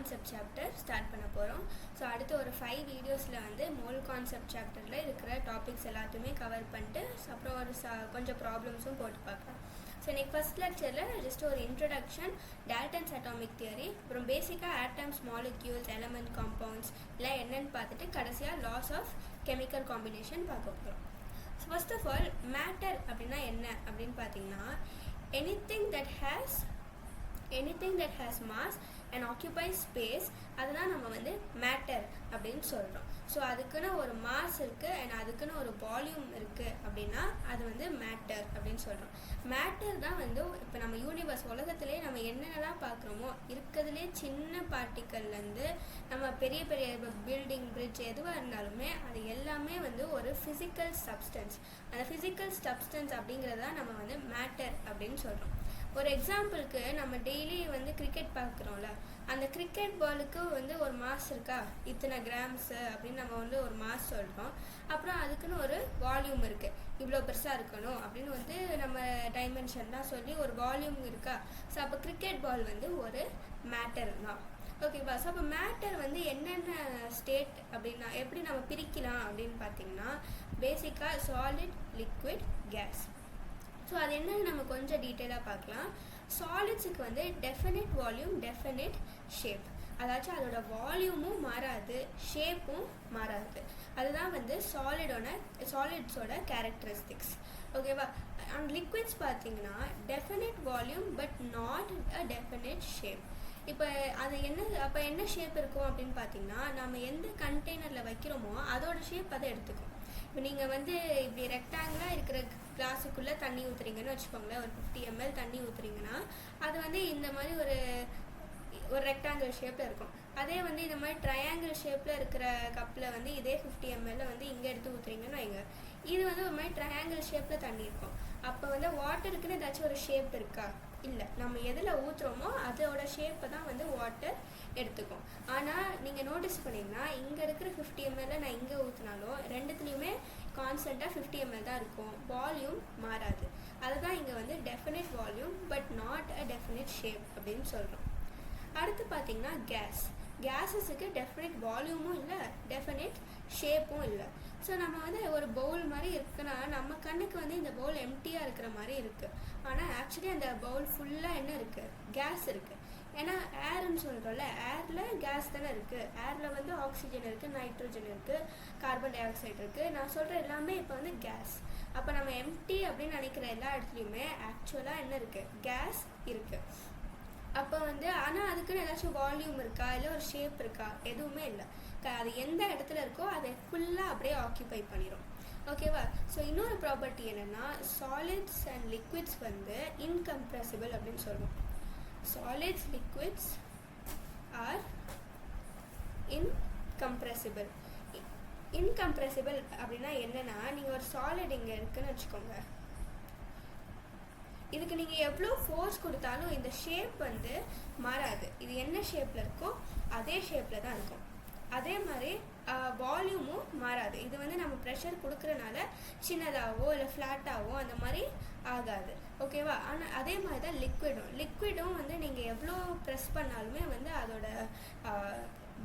Concept chapter start பண்ண போகிறோம். So அடுத்து ஒரு 5 வீடியோஸில் வந்து மோல் கான்செப்ட் சாப்டரில் இருக்கிற டாபிக்ஸ் எல்லாத்தையுமே கவர் பண்ணிட்டு அப்புறம் ஒரு கொஞ்சம் ப்ராப்ளம்ஸும் போட்டு பார்க்கலாம். ஸோ இன்றைக்கி ஃபஸ்ட் லெக்சரில் ஜஸ்ட் ஒரு இன்ட்ரடக்ஷன், டால்டன்ஸ் அட்டாமிக் தியரி, அப்புறம் பேசிக்காக ஆட்டம்ஸ், மாலிக்யூல்ஸ், எலமெண்ட், காம்பவுண்ட்ஸ் எல்லாம் என்னென்னு பார்த்துட்டு கடைசியாக லாஸ் ஆஃப் கெமிக்கல் காம்பினேஷன் பார்க்க போகிறோம். So first of all matter அப்படின்னா என்ன அப்படின்னு பார்த்தீங்கன்னா, anything that has mass and occupies space அதெல்லாம் நம்ம வந்து மேட்டர் அப்படின்னு சொல்கிறோம். ஸோ அதுக்குன்னு ஒரு மாஸ் இருக்குது அண்ட் அதுக்குன்னு ஒரு வால்யூம் இருக்குது அப்படின்னா அது வந்து மேட்டர் அப்படின்னு சொல்கிறோம். மேட்டர் தான் வந்து இப்போ நம்ம யூனிவர்ஸ் உலகத்துலேயே நம்ம என்னென்னலாம் பார்க்குறோமோ இருக்கிறதுலே சின்ன பார்ட்டிக்கல்லேருந்து நம்ம பெரிய பெரிய பில்டிங், பிரிட்ஜ் எதுவாக இருந்தாலுமே அது எல்லாமே வந்து ஒரு ஃபிசிக்கல் சப்ஸ்டன்ஸ். அந்த ஃபிசிக்கல் சப்ஸ்டன்ஸ் அப்படிங்கிறத நம்ம வந்து மேட்டர் அப்படின்னு சொல்கிறோம். ஒரு எக்ஸாம்பிளுக்கு நம்ம டெய்லி வந்து கிரிக்கெட் பார்க்குறோம்ல, அந்த கிரிக்கெட் பாலுக்கு வந்து ஒரு மாஸ் இருக்கா, இத்தனை கிராம்ஸு அப்படின்னு நம்ம வந்து ஒரு மாஸ் சொல்கிறோம். அப்புறம் அதுக்குன்னு ஒரு வால்யூம் இருக்குது, இவ்வளோ பெருசாக இருக்கணும் அப்படின்னு வந்து நம்ம டைமென்ஷன்லாம் சொல்லி ஒரு வால்யூம் இருக்கா. ஸோ அப்போ கிரிக்கெட் பால் வந்து ஒரு மேட்டர் தான். ஓகேவா? ஸோ அப்போ மேட்டர் வந்து என்னென்ன ஸ்டேட் அப்படின்னா எப்படி நம்ம பிரிக்கலாம் அப்படின்னு பார்த்தீங்கன்னா, பேசிக்காக சாலிட், லிக்விட், கேஸ். ஸோ அது என்னன்னு நம்ம கொஞ்சம் டீட்டெயிலாக பார்க்கலாம். சாலிட்ஸுக்கு வந்து டெஃபினிட் வால்யூம், டெஃபினிட் ஷேப், அதாச்சும் அதோட வால்யூமும் மாறாது, ஷேப்பும் மாறாது. அதுதான் வந்து சாலிட்ஸோட கேரக்டரிஸ்டிக்ஸ். ஓகேவா? அண்ட் லிக்விட்ஸ் பார்த்தீங்கன்னா definite volume but not a definite shape. இப்போ அது என்ன ஷேப் இருக்கும் அப்படின்னு பார்த்தீங்கன்னா, நம்ம எந்த கண்டெய்னரில் வைக்கிறோமோ அதோட ஷேப் அதை எடுத்துக்கும். இப்போ நீங்கள் வந்து இப்படி ரெக்டாங்கிளாக இருக்கிற கிளாஸுக்குள்ளே தண்ணி ஊற்றுறீங்கன்னு வச்சுக்கோங்களேன், ஒரு 50 ml தண்ணி ஊற்றுறீங்கன்னா அது வந்து இந்த மாதிரி ஒரு ரெக்டாங்கிள் ஷேப்பில் இருக்கும். அதே வந்து இந்த மாதிரி ட்ரையாங்கிள் ஷேப்பில் இருக்கிற கப்பில் வந்து இதே 50 ml வந்து இங்கே எடுத்து ஊற்றுறீங்கன்னு வைங்க, இது வந்து ஒரு மாதிரி ட்ரையாங்கிள் ஷேப்பில் தண்ணி இருக்கும். அப்போ வந்து வாட்டருக்குன்னு ஏதாச்சும் ஒரு ஷேப் இருக்கா? இல்லை. நம்ம எதில் ஊற்றுறோமோ அதோட ஷேப்பை தான் வந்து வாட்டர் எடுத்துக்கும். ஆனால் நீங்கள் நோட்டீஸ் பண்ணிங்கன்னா இங்கே இருக்கிற 50 ml நான் இங்கே ஊற்றினாலும் ரெண்டுத்துலேயுமே கான்ஸ்டண்ட்டாக 50 ml தான் இருக்கும், வால்யூம் மாறாது. அதுதான் இங்கே வந்து definite volume but not a definite shape அப்படின்னு சொல்கிறோம். அடுத்து பார்த்தீங்கன்னா கேஸஸுக்கு டெஃபினிட் வால்யூமும் இல்லை, டெஃபினிட் ஷேப்பும் இல்லை. ஸோ நம்ம வந்து ஒரு பவுல் மாதிரி இருக்குன்னா நம்ம கண்ணுக்கு வந்து இந்த பவுல் எம்டியாக இருக்கிற மாதிரி இருக்குது. ஆனால் ஆக்சுவலி அந்த பவுல் ஃபுல்லாக என்ன இருக்குது? கேஸ் இருக்குது. ஏன்னா ஏர்ன்னு சொல்கிறோம்ல, ஏரில் கேஸ் தானே இருக்குது. ஏரில் வந்து ஆக்சிஜன் இருக்குது, நைட்ரோஜன் இருக்குது, கார்பன் டை ஆக்சைடு இருக்குது. நான் சொல்கிற எல்லாமே இப்போ வந்து கேஸ். அப்போ நம்ம எம்டி அப்படின்னு நினைக்கிற எல்லா இடத்துலையுமே ஆக்சுவலாக என்ன இருக்குது? கேஸ் இருக்குது. அப்போ வந்து ஆனால் அதுக்குன்னு ஏதாச்சும் வால்யூம் இருக்கா, இல்லை ஒரு ஷேப் இருக்கா? எதுவுமே இல்லை. அது எந்த இடத்துல இருக்கோ அதை ஃபுல்லாக அப்படியே ஆக்கியூபை பண்ணிடும். ஓகேவா? ஸோ இன்னொரு ப்ராப்பர்ட்டி என்னென்னா, சாலிட்ஸ் அண்ட் லிக்விட்ஸ் வந்து இன்கம்ப்ரெசிபிள் அப்படின்னு சொல்லுவோம். Solids, liquids are incompressible. Incompressible அப்படின்னா என்னென்னா, நீங்கள் ஒரு சாலிட் இங்கே இருக்குன்னு வச்சுக்கோங்க, இதுக்கு நீங்கள் எவ்வளோ ஃபோர்ஸ் கொடுத்தாலும் இந்த ஷேப் வந்து மாறாது. இது என்ன ஷேப்பில் இருக்கோ அதே ஷேப்பில் தான் இருக்கும். அதே மாதிரி வால்யூமும் மாறாது. இது வந்து நம்ம ப்ரெஷர் கொடுக்குறனால சின்னதாகவோ இல்லை ஃப்ளாட்டாகவோ அந்த மாதிரி ஆகாது. ஓகேவா? ஆனால் அதே மாதிரி தான் லிக்விடும் வந்து நீங்கள் எவ்வளோ ப்ரெஸ் பண்ணாலுமே வந்து அதோட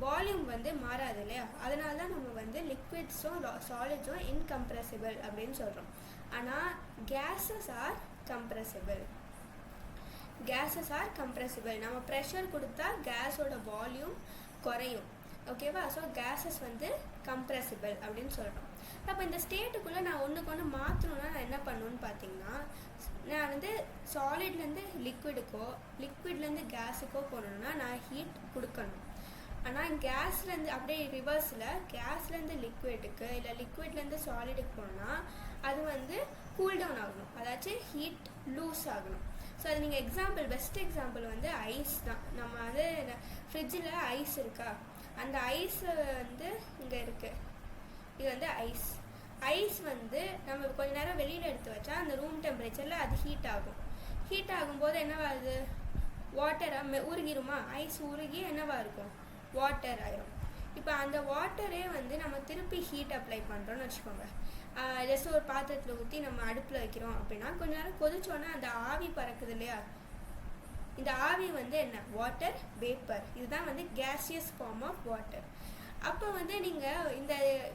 வால்யூம் வந்து மாறாது இல்லையா? அதனால தான் நம்ம வந்து லிக்விட்ஸும் சாலிட்ஸும் இன்கம்ப்ரெசிபிள் அப்படின்னு சொல்கிறோம். ஆனால் கேஸஸ் ஆர் கம்ப்ரெசிபிள். நம்ம ப்ரெஷர் கொடுத்தா கேஸோட வால்யூம் குறையும். ஓகேவா? ஸோ கேஸஸ் வந்து கம்ப்ரெசிபிள் அப்படின்னு சொல்கிறோம். அப்போ இந்த ஸ்டேட்டுக்குள்ளே நான் ஒன்றுக்கு ஒன்று மாற்றணுன்னா நான் என்ன பண்ணணுன்னு பார்த்தீங்கன்னா, நான் வந்து சாலிட்லேருந்து லிக்விடுக்கோ லிக்விட்லேருந்து கேஸுக்கோ போகணுன்னா நான் ஹீட் கொடுக்கணும். ஆனால் கேஸ்லேருந்து அப்படியே ரிவர்ஸில் கேஸ்லேருந்து லிக்விடுக்கு இல்லை லிக்விட்லேருந்து சாலிடுக்கு போனால் அது வந்து கூல் டவுன் ஆகணும், அதாச்சும் ஹீட் லூஸ் ஆகணும். ஸோ அது நீங்கள் பெஸ்ட் எக்ஸாம்பிள் வந்து ஐஸ் தான். நம்ம வந்து ஃப்ரிட்ஜில் ஐஸ் இருக்கா, அந்த ஐஸ் வந்து இங்கே இருக்குது, இது வந்து ஐஸ் வந்து நம்ம கொஞ்ச நேரம் வெளியில் எடுத்து வச்சா அந்த ரூம் டெம்பரேச்சரில் அது ஹீட் ஆகும்போது என்னவாகுது? வாட்டராக உருகிருமா? ஐஸ் உருகி என்னவா இருக்கும்? வாட்டர் ஆயிரும். இப்போ அந்த வாட்டரே வந்து நம்ம திருப்பி ஹீட் அப்ளை பண்ணுறோன்னு வச்சுக்கோங்க, ஜஸ்ட் ஒரு பாத்திரத்தில் ஊற்றி நம்ம அடுப்பில் வைக்கிறோம் அப்படின்னா கொஞ்ச நேரம் கொதிச்சோன்னா அந்த ஆவி பறக்குது இல்லையா, இந்த ஆவி வந்து என்ன, வாட்டர் வேப்பர். இதுதான் வந்து கேசியஸ் ஃபார்ம் ஆஃப் வாட்டர். அப்போ வந்து நீங்கள்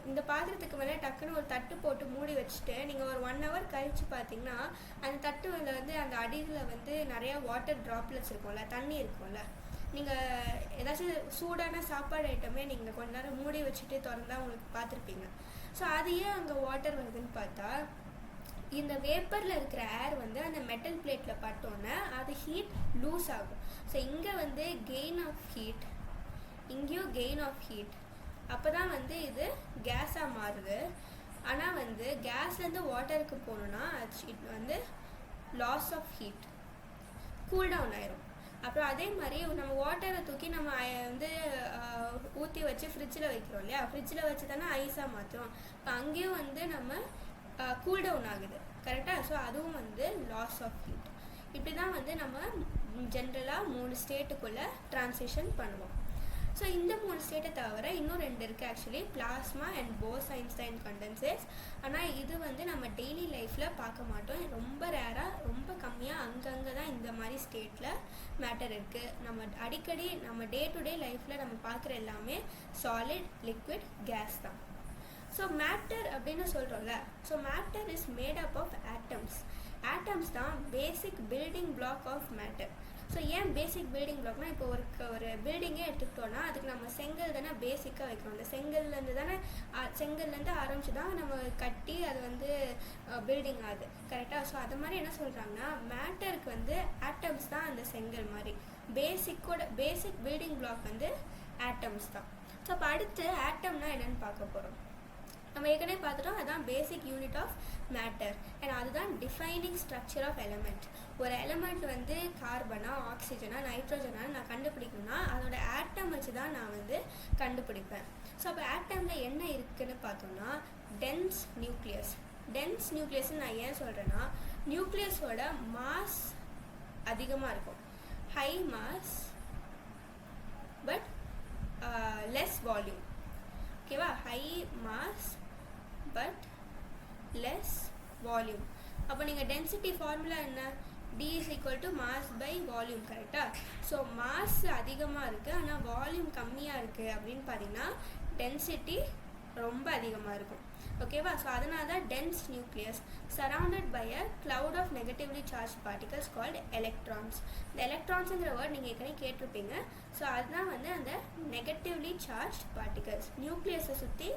இந்த பாத்திரத்துக்கு மேலே டக்குன்னு ஒரு தட்டு போட்டு மூடி வச்சுட்டு நீங்கள் ஒரு 1 hour கழித்து பார்த்தீங்கன்னா அந்த தட்டு வந்து அந்த அடியில் வந்து நிறையா வாட்டர் ட்ராப்லெட்ஸ் இருக்கும்ல, தண்ணி இருக்கும்ல. நீங்கள் ஏதாச்சும் சூடான சாப்பாடு ஐட்டமே நீங்கள் கொஞ்ச நேரம் மூடி வச்சுட்டு திறந்தா உங்களுக்கு பார்த்துருப்பீங்க. ஸோ அது ஏன் அங்கே வாட்டர் வருதுன்னு பார்த்தா, இந்த வேப்பரில் இருக்கிற ஏர் வந்து அந்த மெட்டல் பிளேட்டில் பட்டோன்னே அது ஹீட் லூஸ் ஆகும். ஸோ இங்கே வந்து கெயின் ஆஃப் ஹீட், இங்கேயும் கெயின் ஆஃப் ஹீட். அப்போ தான் வந்து இது கேஸாக மாறுது. ஆனால் வந்து கேஸ்லேருந்து வாட்டருக்கு போகணுன்னா இட் வந்து loss of heat, cool down ஆயிரும். அப்புறம் அதே மாதிரி நம்ம வாட்டரை தூக்கி நம்ம வந்து ஊற்றி வச்சு ஃப்ரிட்ஜில் வைக்கிறோம் இல்லையா, ஃப்ரிட்ஜில் வச்சு தானே ஐஸாக மாற்றுறோம். இப்போ அங்கேயும் வந்து நம்ம கூல் டவுன் ஆகுது, கரெக்டாக. ஸோ அதுவும் வந்து லாஸ் ஆஃப் ஹீட். இப்படி தான் வந்து நம்ம ஜென்ரலாக 3 ஸ்டேட்டுக்குள்ளே ட்ரான்சிஷன் பண்ணுவோம். ஸோ இந்த 3 ஸ்டேட்டை தவிர இன்னும் 2 இருக்குது ஆக்சுவலி, பிளாஸ்மா அண்ட் போஸ்-ஐன்ஸ்டைன் கண்டென்சேட்ஸ். ஆனால் இது வந்து நம்ம டெய்லி லைஃப்பில் பார்க்க மாட்டோம், ரொம்ப ரேராக, ரொம்ப கம்மியாக அங்கங்கே தான் இந்த மாதிரி ஸ்டேட்டில் மேட்டர் இருக்குது. நம்ம அடிக்கடி நம்ம டே டு டே லைஃப்பில் நம்ம பார்க்குற எல்லாமே சாலிட், லிக்விட், கேஸ் தான். ஸோ மேட்டர் அப்படின்னு சொல்கிறோம்ல, so matter is made up of atoms. Atoms தான் basic building block of matter. So ஏன் பேசிக் பில்டிங் பிளாக்னா, இப்போ ஒரு பில்டிங்கே எடுத்துக்கிட்டோன்னா அதுக்கு நம்ம செங்கல் தானே பேசிக்காக வைக்கிறோம். அந்த செங்கல்லேருந்து ஆரம்பிச்சு தான் நம்ம கட்டி அது வந்து பில்டிங் ஆகுது, கரெக்டாக. ஸோ அது மாதிரி என்ன சொல்கிறாங்கன்னா, மேட்டருக்கு வந்து ஆட்டம்ஸ் தான் அந்த செங்கல் மாதிரி. பேசிக் பில்டிங் பிளாக் வந்து ஆட்டம்ஸ் தான். ஸோ அப்போ அடுத்து ஆட்டம்னா என்னென்னு பார்க்க போகிறோம். நம்ம ஏற்கனவே பார்த்துட்டோம், அதுதான் basic unit of matter and அதுதான் டிஃபைனிங் ஸ்ட்ரக்சர் ஆஃப் எலமெண்ட். ஒரு எலமெண்ட் வந்து கார்பனா, ஆக்சிஜனா, நைட்ரோஜனா நான் கண்டுபிடிக்கணும்னா அதோட ஆட்டம் வச்சு தான் நான் வந்து கண்டுபிடிப்பேன். ஸோ அப்போ ஆட்டமில் என்ன இருக்குதுன்னு பார்த்தோம்னா, டென்ஸ் நியூக்ளியஸ். டென்ஸ் நியூக்ளியஸ்ன்னு நான் ஏன் சொல்கிறேன்னா, நியூக்ளியஸோட மாஸ் அதிகமாக இருக்கும், high mass but less volume. ஓகேவா, high mass but less volume. அப்போ நீங்கள் டென்சிட்டி ஃபார்முலா என்ன, D is equal to mass by volume, கரெக்டாக. ஸோ மாஸ் அதிகமாக இருக்குது ஆனால் வால்யூம் கம்மியாக இருக்குது அப்படின்னு பார்த்தீங்கன்னா டென்சிட்டி ரொம்ப அதிகமாக இருக்கும், ஓகேவா. ஸோ அதனால தான் dense nucleus surrounded by a cloud of negatively charged particles called electrons. இந்த எலக்ட்ரான்ஸுங்கிற வேர்ட் நீங்கள் ஏற்கனவே கேட்டிருப்பீங்க. ஸோ அதுதான் வந்து அந்த நெகட்டிவ்லி சார்ஜ் பார்ட்டிகல்ஸ். நியூக்ளியஸை சுற்றி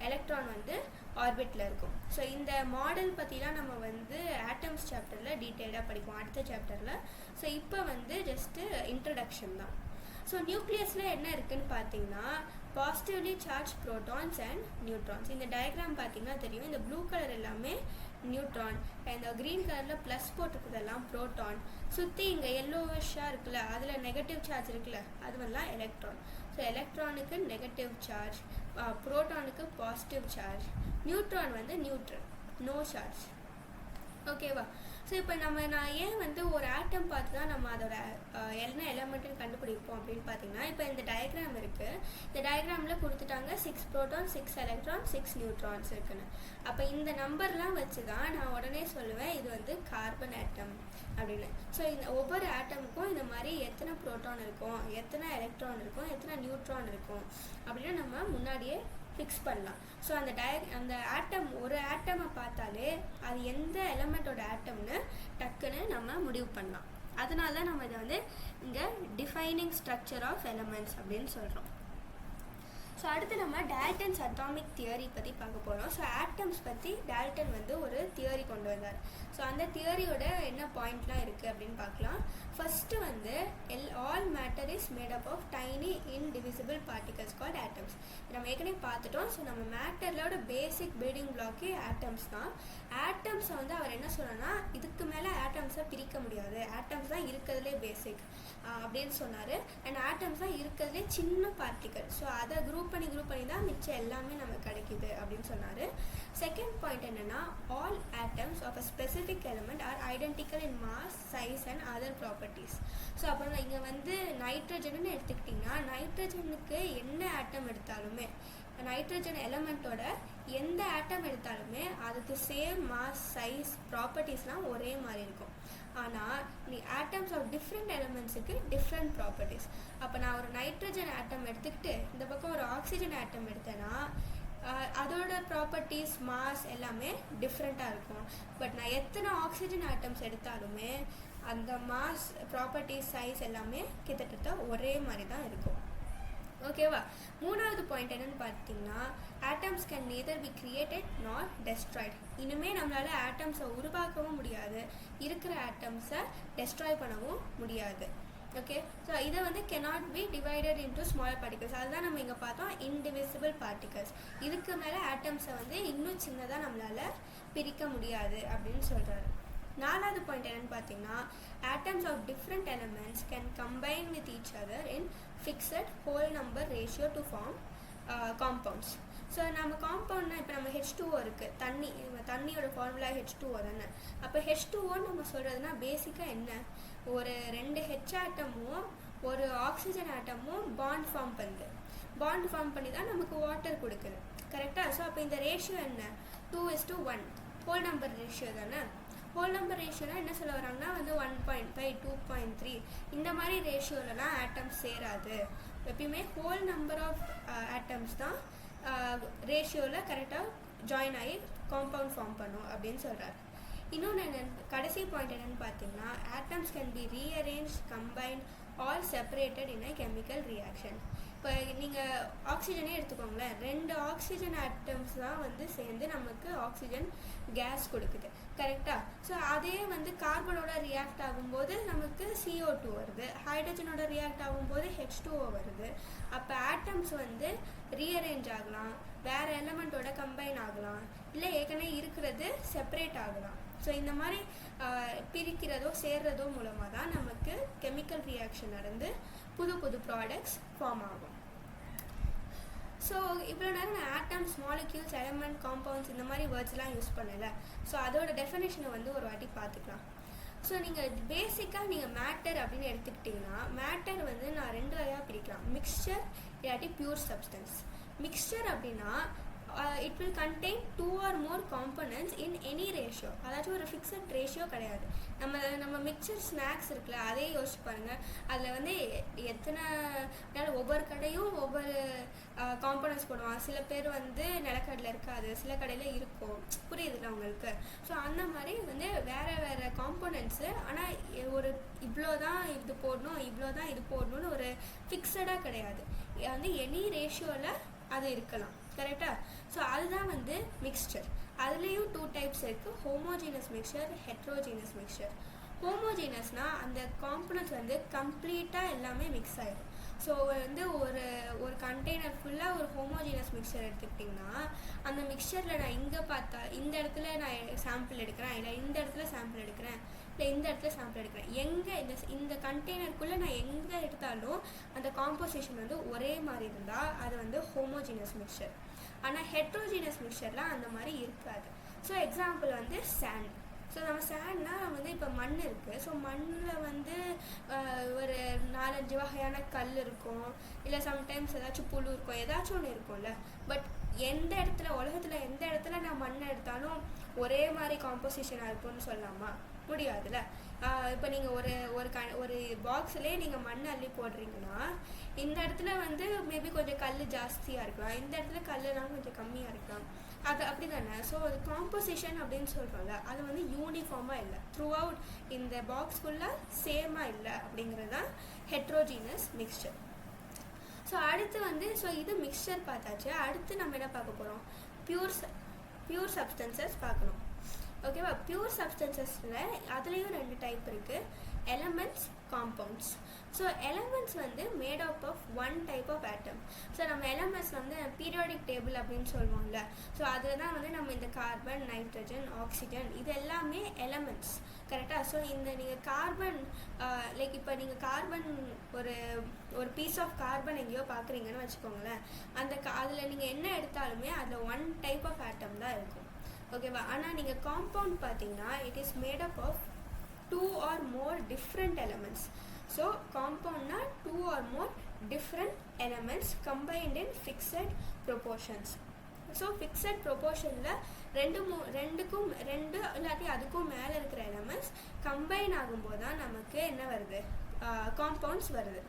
எலக்ட்ரான் வந்து ஆர்பிட்டில் இருக்கும். ஸோ இந்த மாடல் பற்றிலாம் நம்ம வந்து ஆட்டம்ஸ் சாப்டரில் டீட்டெயிலாக படிப்போம் அடுத்த சாப்டரில். ஸோ இப்போ வந்து ஜஸ்ட்டு இன்ட்ரடக்ஷன் தான். ஸோ நியூக்ளியஸில் என்ன இருக்குதுன்னு பார்த்தீங்கன்னா, positively charge protons and neutrons. இந்த டயக்ராம் பார்த்தீங்கன்னா தெரியும், இந்த ப்ளூ கலர் எல்லாமே நியூட்ரான், இந்த க்ரீன் கலரில் ப்ளஸ் போட்டிருக்கிறதெல்லாம் ப்ரோட்டான், சுற்றி இங்கே எல்லோவிஷாக இருக்குல்ல அதில் நெகட்டிவ் சார்ஜ் இருக்குல்ல அதுவெல்லாம் எலக்ட்ரான். ஸோ எலக்ட்ரானுக்கு நெகட்டிவ் சார்ஜ், ப்ரோட்டானுக்கு பாசிட்டிவ் சார்ஜ், நியூட்ரான் வந்து நியூட்ரல், நோ சார்ஜ், ஓகேவா. ஸோ இப்போ நான் ஏன் வந்து ஒரு ஆட்டம் பார்த்து தான் நம்ம அதோட என்ன எலமெண்ட்டுன்னு கண்டுபிடிப்போம் அப்படின்னு பார்த்தீங்கன்னா, இப்போ இந்த டயக்ராம் இருக்குது, இந்த டயக்ராமில் கொடுத்துட்டாங்க 6 ப்ரோட்டான், 6 எலக்ட்ரான், 6 நியூட்ரான்ஸ் இருக்குன்னு. அப்போ இந்த நம்பர்லாம் வச்சு தான் நான் உடனே சொல்லுவேன் இது வந்து கார்பன் ஆட்டம் அப்படின்னு. ஸோ இந்த ஒவ்வொரு ஆட்டமுக்கும் இந்த மாதிரி எத்தனை ப்ரோட்டான் இருக்கும், எத்தனை எலக்ட்ரான் இருக்கும், எத்தனை நியூட்ரான் இருக்கும் அப்படின்னு நம்ம முன்னாடியே ஃபிக்ஸ் பண்ணலாம். ஸோ அந்த ஆட்டம், ஒரு ஆட்டமை பார்த்தாலே அது எந்த எலமெண்ட்டோட ஆட்டம்னு டக்குன்னு நம்ம முடிவு பண்ணலாம். அதனால தான் நம்ம இதை வந்து இங்கே டிஃபைனிங் ஸ்ட்ரக்சர் ஆஃப் எலமெண்ட்ஸ் அப்படின்னு சொல்கிறோம். ஸோ அடுத்து நம்ம டால்டன்ஸ் அட்டாமிக் தியரி பற்றி பார்க்க போகிறோம். ஸோ ஆட்டம்ஸ் பற்றி டால்டன் வந்து ஒரு தியரி கொண்டு வந்தார். ஸோ அந்த தியரியோட என்ன பாயிண்ட்லாம் இருக்குது அப்படின்னு பார்க்கலாம். ஃபஸ்ட்டு வந்து all matter is made up of tiny indivisible particles called atoms. நம்ம ஏற்கனவே பார்த்துட்டோம். ஸோ நம்ம மேட்டரோட பேசிக் பில்டிங் பிளாக்கே ஆட்டம்ஸ் தான். ஆட்டம்ஸை வந்து அவர் என்ன சொல்கிறேன்னா, இதுக்கு மேலே ஆட்டம்ஸை பிரிக்க முடியாது, ஆட்டம்ஸ் தான் இருக்கிறதுலே பேசிக் அப்படின்னு சொன்னார். அண்ட் ஆட்டம்ஸ் தான் இருக்கிறதுலே சின்ன பார்ட்டிகல். ஸோ அதை குரூப் பண்ணி தான் மிச்சம் எல்லாமே நமக்கு கிடைக்குது அப்படின்னு சொன்னார். செகண்ட் பாயிண்ட் என்னென்னா, all atoms of a specific element are identical in mass, size and other properties. So அப்புறம் இங்கே வந்து நைட்ரஜன்னு எடுத்துக்கிட்டிங்கன்னா, நைட்ரஜனுக்கு என்ன ஆட்டம் எடுத்தாலுமே, நைட்ரஜன் எலமெண்ட்டோட எந்த ஆட்டம் எடுத்தாலுமே அதுக்கு சேம் மாஸ் சைஸ் ப்ராப்பர்ட்டிஸ்லாம் ஒரே மாதிரி இருக்கும். ஆனால் நீ ஆட்டம்ஸ் ஆஃப் டிஃப்ரெண்ட் எலிமெண்ட்ஸுக்கு டிஃப்ரெண்ட் ப்ராப்பர்ட்டிஸ். அப்போ நான் ஒரு நைட்ரஜன் ஆட்டம் எடுத்துக்கிட்டு இந்த பக்கம் ஒரு ஆக்சிஜன் ஆட்டம் எடுத்தேன்னா அதோட ப்ராப்பர்ட்டிஸ் மாஸ் எல்லாமே டிஃப்ரெண்ட்டாக இருக்கும். பட் நான் எத்தனை ஆக்சிஜன் ஆட்டம்ஸ் எடுத்தாலுமே அந்த மாஸ் ப்ராப்பர்ட்டிஸ் சைஸ் எல்லாமே கிட்டத்தட்ட ஒரே மாதிரி தான் இருக்கும். ஓகேவா? மூணாவது பாயிண்ட் என்னென்னு பார்த்தீங்கன்னா atoms can neither be created nor destroyed. இனிமேல் நம்மளால் ஆட்டம்ஸை உருவாக்கவும் முடியாது, இருக்கிற ஆட்டம்ஸை டெஸ்ட்ராய் பண்ணவும் முடியாது. ஓகே, ஸோ இதை வந்து cannot be divided into smaller particles. அதுதான் நம்ம இங்கே பார்த்தோம் indivisible particles. இதுக்கு மேலே ஆட்டம்ஸை வந்து இன்னும் சின்னதாக நம்மளால் பிரிக்க முடியாது அப்படின்னு சொல்கிறாரு. நாலாவது பாயிண்ட் என்னென்னு பார்த்தீங்கன்னா atoms of different elements can combine with each other in fixed whole number ratio to form compounds. So நம்ம காம்பவுண்ட்னா இப்போ நம்ம H2O இருக்குது, தண்ணியோட ஃபார்முலா H2O தானே. அப்போ H2O நம்ம சொல்கிறதுனா பேசிக்காக என்ன, ஒரு 2 H ஆட்டமும் ஒரு ஆக்சிஜன் ஆட்டமும் பாண்ட் ஃபார்ம் பண்ணி தான் நமக்கு வாட்டர் கொடுக்குது. கரெக்டாக? ஸோ அப்போ இந்த ரேஷியோ என்ன, 2:1 ஹோல் நம்பர் ரேஷியோ தானே. ஹோல் நம்பர் ரேஷியோனா என்ன சொல்ல வராங்கன்னா வந்து 1.5 2.3 இந்த மாதிரி ரேஷியோலலாம் ஆட்டம்ஸ் சேராது. எப்பயுமே ஹோல் நம்பர் ஆஃப் ஆட்டம்ஸ் தான் ரேஷியோவில் கரெக்டாக ஜாயின் ஆகி காம்பவுண்ட் ஃபார்ம் பண்ணும் அப்படின்னு சொல்கிறார். இன்னொன்று கடைசி பாயிண்ட் என்னென்னு பார்த்தீங்கன்னா atoms can be rearrange combined all separated in a chemical reaction. இப்போ நீங்கள் ஆக்சிஜனே எடுத்துக்கோங்களேன், 2 ஆக்சிஜன் ஆட்டம்ஸ் தான் வந்து சேர்ந்து நமக்கு ஆக்சிஜன் கேஸ் கொடுக்குது. கரெக்டாக? ஸோ அதே வந்து கார்பனோட ரியாக்ட் ஆகும்போது நமக்கு CO2 வருது, ஹைட்ரஜனோட ரியாக்ட் ஆகும்போது H2O வருது. அப்போ ஆட்டம்ஸ் வந்து ரீஅரேஞ்ச் ஆகலாம், வேறு எலமெண்ட்டோட கம்பைன் ஆகலாம், இல்லை ஏற்கனவே இருக்கிறது செப்பரேட் ஆகலாம். ஸோ இந்த மாதிரி பிரிக்கிறதோ சேர்றதோ மூலமாக தான் நமக்கு கெமிக்கல் ரியாக்ஷன் நடந்து புது புது ப்ராடக்ட்ஸ் ஃபார்ம் ஆகும். ஸோ இவ்வளோ நேரம் நான் ஆட்டம்ஸ், மாலிக்யூல்ஸ், எலமெண்ட், காம்பவுண்ட்ஸ் இந்த மாதிரி வேர்ட்ஸ்லாம் யூஸ் பண்ணலை. ஸோ அதோட டெஃபினேஷனை வந்து ஒரு வாட்டி பார்த்துக்கலாம். ஸோ நீங்கள் பேசிக்காக நீங்கள் மேட்டர் அப்படின்னு எடுத்துக்கிட்டிங்கன்னா மேட்டர் வந்து நான் 2 வகையாக பிரிக்கலாம், மிக்சர் இல்லாட்டி பியூர் சப்ஸ்டன்ஸ். மிக்சர் அப்படின்னா it will contain 2 or more components in any ratio. அதாச்சும் ஒரு ஃபிக்ஸட் ரேஷியோ கிடையாது. நம்ம மிக்சர் ஸ்நாக்ஸ் இருக்குல்ல, அதே யோசிச்சு பாருங்கள். அதில் வந்து எத்தனை ஒவ்வொரு கடையும் ஒவ்வொரு காம்பனன்ட்ஸ் போடுவாங்க. சில பேர் வந்து நிலக்கடலை இருக்காது, சில கடையில் இருக்கும். புரியுதுல்ல உங்களுக்கு? ஸோ அந்த மாதிரி வந்து வேறு காம்பனன்ட்ஸு, ஆனால் ஒரு இவ்வளோ தான் இது போடணும், இவ்வளோ தான் இது போடணும்னு ஒரு ஃபிக்ஸடாக கிடையாது. வந்து எனி ரேஷியோவில் அது இருக்கலாம். கரெக்டாக? ஸோ அதுதான் வந்து மிக்ஸ்சர். அதுலேயும் 2 டைப்ஸ் இருக்குது, ஹோமோஜீனஸ் மிக்சர், ஹெட்ரோஜீனஸ் மிக்சர். ஹோமோஜீனஸ்னால் அந்த காம்பனன்ட்ஸ் வந்து கம்ப்ளீட்டாக எல்லாமே மிக்ஸ் ஆகிடும். ஸோ வந்து ஒரு கண்டெய்னர் ஃபுல்லாக ஒரு ஹோமோஜீனஸ் மிக்சர் எடுத்துக்கிட்டிங்கன்னா அந்த மிக்சரில் நான் இங்கே பார்த்தா இந்த இடத்துல நான் சாம்பிள் எடுக்கிறேன், இல்லை இந்த இடத்துல சாம்பிள் எடுக்கிறேன், இல்லை இந்த இடத்துல சாம்பிள் எடுக்கிறேன், எங்கே இந்த கண்டெய்னருக்குள்ளே நான் எங்கே எடுத்தாலும் அந்த காம்போசிஷன் வந்து ஒரே மாதிரி இருந்தால் அது வந்து ஹோமோஜீனஸ் மிக்சர். ஆனால் ஹெட்ரோஜீனஸ் மிக்சர்லாம் அந்த மாதிரி இருக்காது. ஸோ எக்ஸாம்பிள் வந்து சாண்ட். ஸோ நம்ம சாண்ட்னா வந்து இப்போ மண் இருக்குது. ஸோ மண்ணில் வந்து ஒரு 4-5 வகையான கல் இருக்கும், இல்லை சம்டைம்ஸ் ஏதாச்சும் புழு இருக்கும், ஏதாச்சும் ஒன்று இருக்கும்ல. பட் எந்த இடத்துல உலகத்தில் எந்த இடத்துல நான் மண் எடுத்தாலும் ஒரே மாதிரி காம்போசிஷனாக இருக்கும்னு சொல்லலாமா? முடியாதுல்ல. இப்போ நீங்கள் ஒரு பாக்ஸ்லேயே நீங்கள் மண் அள்ளி போடுறீங்கன்னா இந்த இடத்துல வந்து மேபி கொஞ்சம் கல் ஜாஸ்தியாக இருக்கலாம், இந்த இடத்துல கல்லுலாம் கொஞ்சம் கம்மியாக இருக்கலாம். அது அப்படி தானே. ஸோ அது காம்போசிஷன் அப்படின்னு சொல்கிறோம்ல, அது வந்து யூனிஃபார்மாக இல்லை, த்ரூ அவுட் இந்த பாக்ஸ் ஃபுல்லாக சேமாக இல்லை. அப்படிங்கிறது தான் ஹெட்ரோஜீனஸ் மிக்சர். ஸோ அடுத்து வந்து இது மிக்சர் பார்த்தாச்சு. அடுத்து நம்ம என்ன பார்க்க போகிறோம், பியூர் சப்ஸ்டன்சஸ் பார்க்கணும். ஓகேவா? பியூர் சப்ஸ்டன்சஸில் அதுலேயும் 2 டைப் இருக்குது, எலமெண்ட்ஸ், காம்பவுண்ட்ஸ். ஸோ எலமெண்ட்ஸ் வந்து made up of 1 type of atom. So நம்ம எலமெண்ட்ஸ் வந்து பீரியாடிக் டேபிள் அப்படின்னு சொல்லுவோம்ல. ஸோ அதில் தான் வந்து நம்ம இந்த கார்பன், நைட்ரஜன், ஆக்சிஜன் இது எல்லாமே எலமெண்ட்ஸ். கரெக்டாக? ஸோ நீங்கள் கார்பன் லைக் இப்போ நீங்கள் கார்பன் ஒரு பீஸ் ஆஃப் கார்பன் எங்கேயோ பார்க்குறீங்கன்னு வச்சுக்கோங்களேன். அதில் நீங்கள் என்ன எடுத்தாலுமே அதில் 1 டைப் ஆஃப் ஆட்டம் தான் இருக்கும். ஓகேவா? ஆனால் நீங்கள் காம்பவுண்ட் பார்த்தீங்கன்னா it is made up of 2 or more different elements. So compoundனா 2 or more different elements combined in fixed proportions. So fixed ப்ரொபோர்ஷனில் ரெண்டுக்கும் இல்லாட்டி அதுக்கும் மேலே இருக்கிற எலமெண்ட்ஸ் கம்பைன் ஆகும்போது தான் நமக்கு என்ன வருது, காம்பவுண்ட்ஸ் வருது.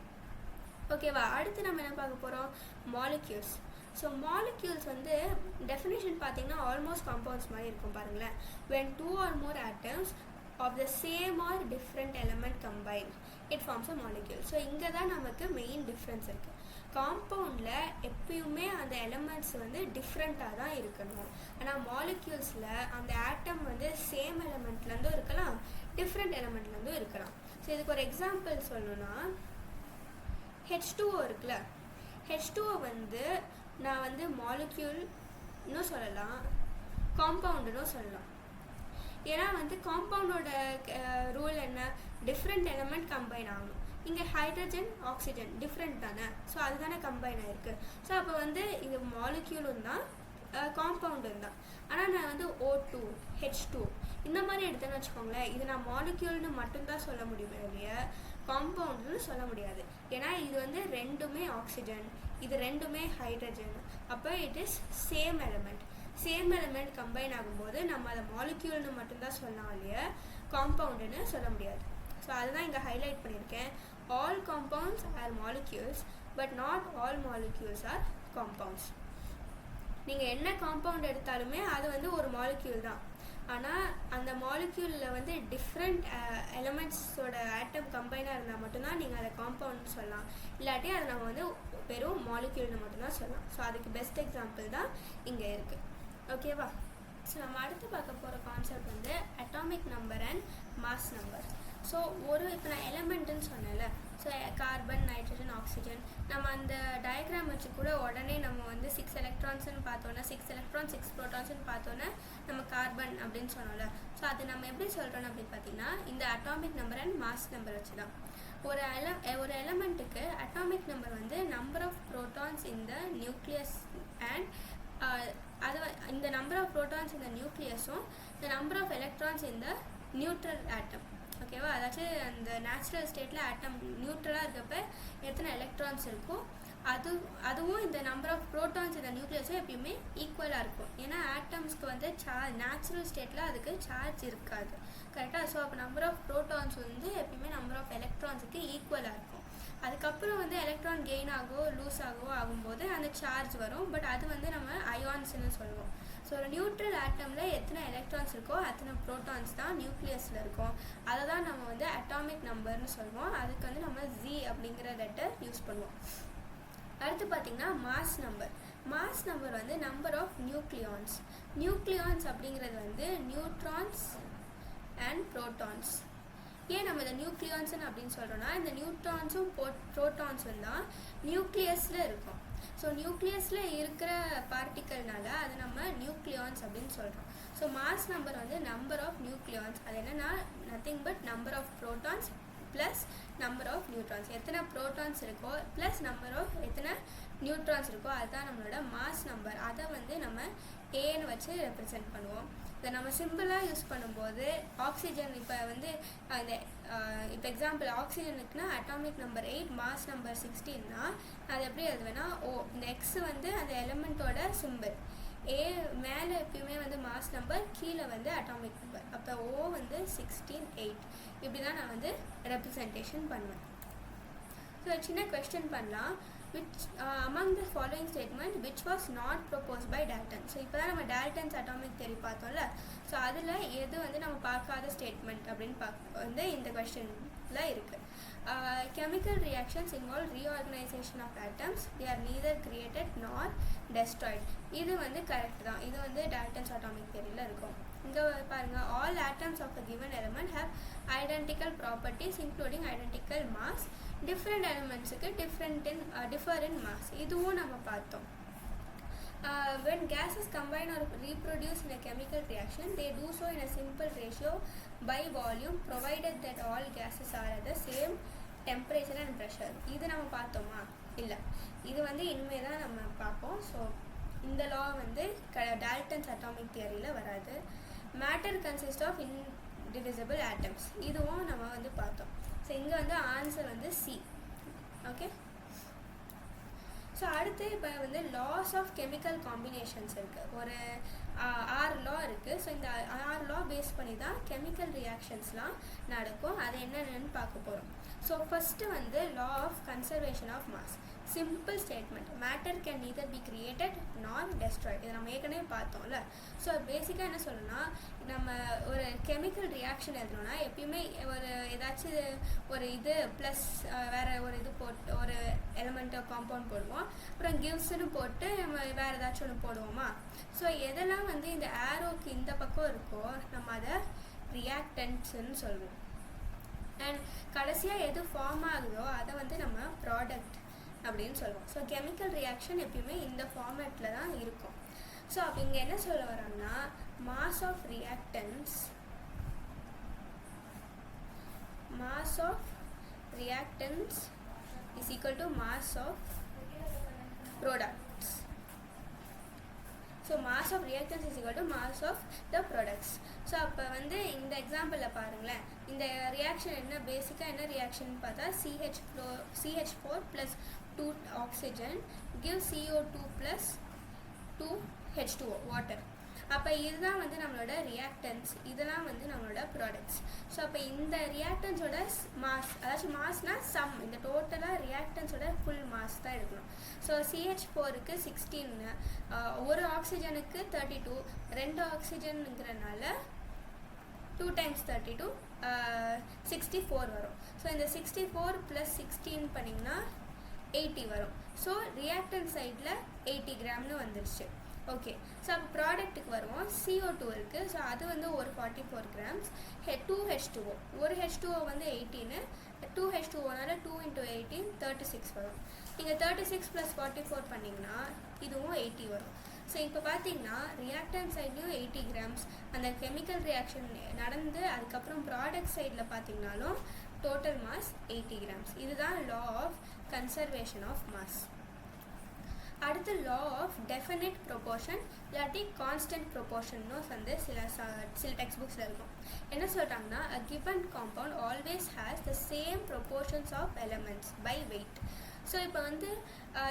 ஓகேவா? அடுத்து நம்ம என்ன பார்க்க போகிறோம், மாலிக்யூல்ஸ். ஸோ மாலிக்யூல்ஸ் வந்து டெஃபினேஷன் பார்த்தீங்கன்னா ஆல்மோஸ்ட் காம்பவுண்ட்ஸ் மாதிரி இருக்கும் பாருங்களேன். when 2 or more atoms of the same or different element combine it forms a molecule. So இங்கே தான் நமக்கு மெயின் டிஃப்ரென்ஸ் இருக்குது. காம்பவுண்டில் எப்பயுமே அந்த எலமெண்ட்ஸ் வந்து டிஃப்ரெண்ட்டாக தான் இருக்கணும். ஆனால் மாலிக்யூல்ஸில் அந்த ஆட்டம் வந்து சேம் எலமெண்ட்லேருந்தும் இருக்கலாம், டிஃப்ரெண்ட் எலமெண்ட்லேருந்தும் இருக்கலாம். ஸோ இதுக்கு ஒரு எக்ஸாம்பிள் சொல்லணும்னா H2O இருக்குல்ல, H2O வந்து நான் வந்து மாலிக்யூல்னு சொல்லலாம், காம்பவுண்டுன்னு சொல்லலாம். ஏன்னா வந்து காம்பவுண்டோட ரூல் என்ன, டிஃப்ரெண்ட் எலமெண்ட் கம்பைன் ஆகணும். இங்கே ஹைட்ரஜன் ஆக்சிஜன் டிஃப்ரெண்ட் தானே, ஸோ அதுதானே கம்பைன் ஆகிருக்கு. ஸோ அப்போ வந்து இது மாலிக்யூலும் தான் காம்பவுண்டும் தான். ஆனால் நான் வந்து O2 H2 இந்த மாதிரி எடுத்தேன்னு வச்சுக்கோங்களேன், இது நான் மாலிக்யூல்னு மட்டும்தான் சொல்ல முடியுமே இல்லைய காம்பவுண்டுன்னு சொல்ல முடியாது. ஏன்னா இது வந்து ரெண்டுமே ஆக்சிஜன், இது ரெண்டுமே ஹைட்ரஜன். அப்போ it is same element. Same element combine ஆகும்போது நம்ம அதை மாலிக்யூல்னு மட்டும்தான் சொல்லலாம் இல்லையா, காம்பவுண்டுன்னு சொல்ல முடியாது. ஸோ அதுதான் இங்கே ஹைலைட் பண்ணியிருக்கேன். All compounds are molecules but not all molecules are compounds. நீங்கள் என்ன காம்பவுண்ட் எடுத்தாலுமே அது வந்து ஒரு மாலிக்யூல் தான். ஆனால் அந்த மாலிக்யூலில் வந்து டிஃப்ரெண்ட் எலமெண்ட்ஸோட ஆட்டம் கம்பைனாக இருந்தால் மட்டும்தான் நீங்கள் அதை காம்பவுண்ட்னு சொல்லலாம். இல்லாட்டி அதை நம்ம வந்து வெறும் மாலிக்யூல்னு மட்டும்தான் சொல்லலாம். ஸோ அதுக்கு பெஸ்ட் எக்ஸாம்பிள் தான் இங்கே இருக்குது. ஓகேவா? ஸோ நம்ம அடுத்து பார்க்க போகிற கான்செப்ட் வந்து atomic number and mass number. So இப்போ நான் எலமெண்ட்டுன்னு சொன்னேன்ல, ஸோ கார்பன், நைட்ரஜன், ஆக்சிஜன். நம்ம அந்த டயக்ராம் வச்சு கூட உடனே நம்ம வந்து 6 எலக்ட்ரான்ஸ்னு பார்த்தோன்னா 6 எலக்ட்ரான் 6 ப்ரோட்டான்ஸ்னு பார்த்தோன்னா நம்ம கார்பன் அப்படின்னு சொன்னோம்ல. ஸோ அது நம்ம எப்படி சொல்கிறோம் அப்படின்னு பார்த்தீங்கன்னா இந்த atomic number and mass number வச்சு தான். ஒரு எலமெண்ட்டுக்கு அட்டாமிக் நம்பர் வந்து number of protons in the nucleus and இந்த நம்பர் ஆஃப் ப்ரோட்டான்ஸ் இந்த நியூக்ளியஸும் இந்த நம்பர் ஆஃப் எலக்ட்ரான்ஸ் இந்த நியூட்ரல் ஆட்டம். ஓகேவா? அதாச்சும் அந்த நேச்சுரல் ஸ்டேட்டில் ஆட்டம் நியூட்ரலாக இருக்கப்போ எத்தனை எலக்ட்ரான்ஸ் இருக்கோ அதுவும் இந்த நம்பர் ஆஃப் ப்ரோட்டான்ஸ் இந்த நியூக்ளியஸும் எப்பயுமே ஈக்குவலாக இருக்கும். ஏன்னா ஆட்டம்ஸ்க்கு வந்து நேச்சுரல் ஸ்டேட்டில் அதுக்கு சார்ஜ் இருக்காது. கரெக்டாக? ஸோ அப்போ நம்பர் ஆஃப் ப்ரோட்டான்ஸ் வந்து எப்பயுமே நம்பர் ஆஃப் எலக்ட்ரான்ஸுக்கு ஈக்குவலாக இருக்கும். அதுக்கப்புறம் வந்து எலக்ட்ரான் கெயின் ஆகவோ லூஸ் ஆகவோ ஆகும்போது அந்த சார்ஜ் வரும். பட் அது வந்து நம்ம அயான்ஸ்ன்னு சொல்லுவோம். ஸோ ஒரு நியூட்ரல் ஆட்டமில் எத்தனை எலக்ட்ரான்ஸ் இருக்கோ அத்தனை ப்ரோட்டான்ஸ் தான் நியூக்ளியஸில் இருக்கும். அதை தான் நம்ம வந்து அட்டாமிக் நம்பர்னு சொல்லுவோம். அதுக்கு வந்து நம்ம Z அப்படிங்கிற லெட்டர் யூஸ் பண்ணுவோம். அடுத்து பார்த்திங்கன்னா மாஸ் நம்பர். மாஸ் நம்பர் வந்து நம்பர் ஆஃப் நியூக்ளியான்ஸ். நியூக்ளியான்ஸ் அப்படிங்கிறது வந்து நியூட்ரான்ஸ் அண்ட் ப்ரோட்டான்ஸ். ஏன் நம்ம இந்த நியூக்ளியான்ஸ்ன்னு அப்படின்னு சொல்கிறோன்னா இந்த நியூட்ரான்ஸும் ப்ரோட்டான்ஸும் தான் நியூக்ளியஸில் இருக்கும். ஸோ நியூக்ளியஸில் இருக்கிற பார்ட்டிக்கல்னால அது நம்ம நியூக்ளியான்ஸ் அப்படின்னு சொல்கிறோம். ஸோ மாஸ் நம்பர் வந்து நம்பர் ஆஃப் நியூக்ளியான்ஸ். அது என்னென்னா nothing but number of protons plus number of neutrons. எத்தனை ப்ரோட்டான்ஸ் இருக்கோ ப்ளஸ் நம்பர் ஆஃப் எத்தனை நியூட்ரான்ஸ் இருக்கோ அதுதான் நம்மளோட மாஸ் நம்பர். அதை வந்து நம்ம ஏன்னு வச்சு ரெப்ரசென்ட் பண்ணுவோம். இதை நம்ம சிம்பிளாக யூஸ் பண்ணும்போது ஆக்சிஜன் இப்போ வந்து அந்த இப்போ எக்ஸாம்பிள் ஆக்சிஜனுக்குனா அட்டாமிக் நம்பர் 8 மாஸ் நம்பர் 16னா அது எப்படி எழுதுவேன்னா இந்த எக்ஸ் வந்து அந்த எலிமெண்ட்டோட சிம்பிள், ஏ மேலே எப்பயுமே வந்து மாஸ் நம்பர், கீழே வந்து அட்டாமிக் நம்பர். அப்போ O வந்து 16 8 இப்படி தான் நான் வந்து ரெப்ரசன்டேஷன் பண்ணுவேன். ஸோ சின்ன கொஸ்டின் பண்ணலாம். among the following statement which was not proposed by Dalton. So இப்போ தான் நம்ம டால்டன்ஸ் அட்டாமிக் தியரி பார்த்தோம்ல. ஸோ அதில் எது வந்து நம்ம பார்க்காத ஸ்டேட்மெண்ட் அப்படின்னு வந்து இந்த கொஸ்டினில் இருக்குது. chemical reactions involve reorganization of atoms. They are neither created nor destroyed. இது வந்து கரெக்ட் தான். இது வந்து டால்டன்ஸ் அட்டாமிக் தியரியில் இருக்கும். இங்கே பாருங்கள், all atoms of a given element have identical properties including identical mass. Different elementsக்கு differ in mass. இதுவும் நம்ம பார்த்தோம். When gases combine or reproduce in a chemical reaction, they do so in a simple ratio by volume provided that all gases are at the same temperature and pressure. இது நம்ம பார்த்தோமா? இல்லை, இது வந்து இனிமேல் தான் நம்ம பார்ப்போம். ஸோ இந்த லா வந்து டால்டன்ஸ் அட்டாமிக் தியரியில் வராது. Matter consist of indivisible atoms. இதுவும் நம்ம வந்து பார்த்தோம். ஸோ இங்கே வந்து ஆன்சர் வந்து C. ஓகே. ஸோ அடுத்து இப்போ வந்து லாஸ் ஆஃப் கெமிக்கல் காம்பினேஷன்ஸ் இருக்குது. ஒரு 6 லா இருக்குது. ஸோ இந்த 6 லா பேஸ் பண்ணி தான் கெமிக்கல் ரியாக்ஷன்ஸ்லாம் நடக்கும். அது என்னென்னு பார்க்க போகிறோம். ஸோ ஃபஸ்ட்டு வந்து law of conservation of mass. Simple statement, matter can neither be created nor destroyed. இதை நம்ம ஏற்கனவே பார்த்தோம்ல. ஸோ பேசிக்காக என்ன சொல்லணும்னா, நம்ம ஒரு கெமிக்கல் ரியாக்ஷன் எழுதணும்னா எப்பயுமே ஒரு ஏதாச்சும் ஒரு இது ப்ளஸ் வேறு ஒரு இது போட்டு ஒரு எலமெண்ட்டோ காம்பவுண்ட் போடுவோம். அப்புறம் கிவ்ஸ்ன்னு போட்டு நம்ம வேறு ஏதாச்சும் ஒன்று போடுவோமா. ஸோ எதெல்லாம் வந்து இந்த ஆரோக்கு இந்த பக்கம் இருக்கோ நம்ம அதை ரியாக்டன்ட்ஸ்ன்னு சொல்லுவோம். அண்ட் கடைசியாக எது ஃபார்ம் ஆகுதோ அதை வந்து நம்ம ப்ராடக்ட் அப்படின்னு சொல்லுவோம். ஸோ கெமிக்கல் ரியாக்ஷன் எப்பயுமே இந்த ஃபார்மேட்டில் தான் இருக்கும். ஸோ அப்போ இங்கே என்ன சொல்ல வரோம்னா, mass of reactants is equal to mass of products. So mass of reactants is equal to mass of the products. So அப்போ வந்து இந்த எக்ஸாம்பிளில் பாருங்களேன், இந்த ரியாக்ஷன் என்ன பேசிக்காக என்ன ரியாக்ஷன் பார்த்தா CH4 plus 2 oxygen give CO2 plus 2 H2O water. அப்போ இதுதான் வந்து நம்மளோட ரியாக்டன்ஸ், இதெல்லாம் வந்து நம்மளோட ப்ராடக்ட்ஸ். ஸோ அப்போ இந்த ரியாக்டன்ஸோட மாஸ், அதாச்சும் மாஸ்னால் சம், இந்த டோட்டலாக ரியாக்டன்ஸோட ஃபுல் மாஸ் தான் எடுக்கணும். ஸோ CH4க்கு 16, ஒரு ஆக்சிஜனுக்கு 32, 2 ஆக்சிஜனுங்கிறனால 2 times 32 64 வரும். ஸோ இந்த 64 + 16 பண்ணிங்கன்னா 80 வரும். ஸோ ரியாக்டன்ட் சைடில் 80 கிராம்னு வந்துடுச்சு. ஓகே, ஸோ அப்போ ப்ராடக்ட்டுக்கு வருவோம். CO2 இருக்குது. ஸோ அது வந்து ஒரு 44 grams. 2 H2O, ஒரு H2O வந்து 18, 2 H2Oனால 2 × 18 36 வரும். நீங்கள் 36 + 44 பண்ணிங்கன்னா இதுவும் 80 வரும். ஸோ இப்போ பார்த்தீங்கன்னா ரியாக்டன்ட் சைட்லேயும் 80 grams, அந்த கெமிக்கல் ரியாக்ஷன் நடந்து அதுக்கப்புறம் ப்ராடக்ட் சைடில் பார்த்தீங்கன்னாலும் டோட்டல் மாஸ் 80 grams. இதுதான் law of conservation of mass. அடுத்து லா ஆஃப் டெஃபினிட் ப்ரொபோர்ஷன் இல்லாட்டி கான்ஸ்டன்ட் ப்ரொபோர்ஷன்னு வந்து சில டெக்ஸ்ட் புக்ஸில் இருக்கும். என்ன சொல்கிறாங்கன்னா, a given compound always has the same proportions of elements by weight. So இப்போ வந்து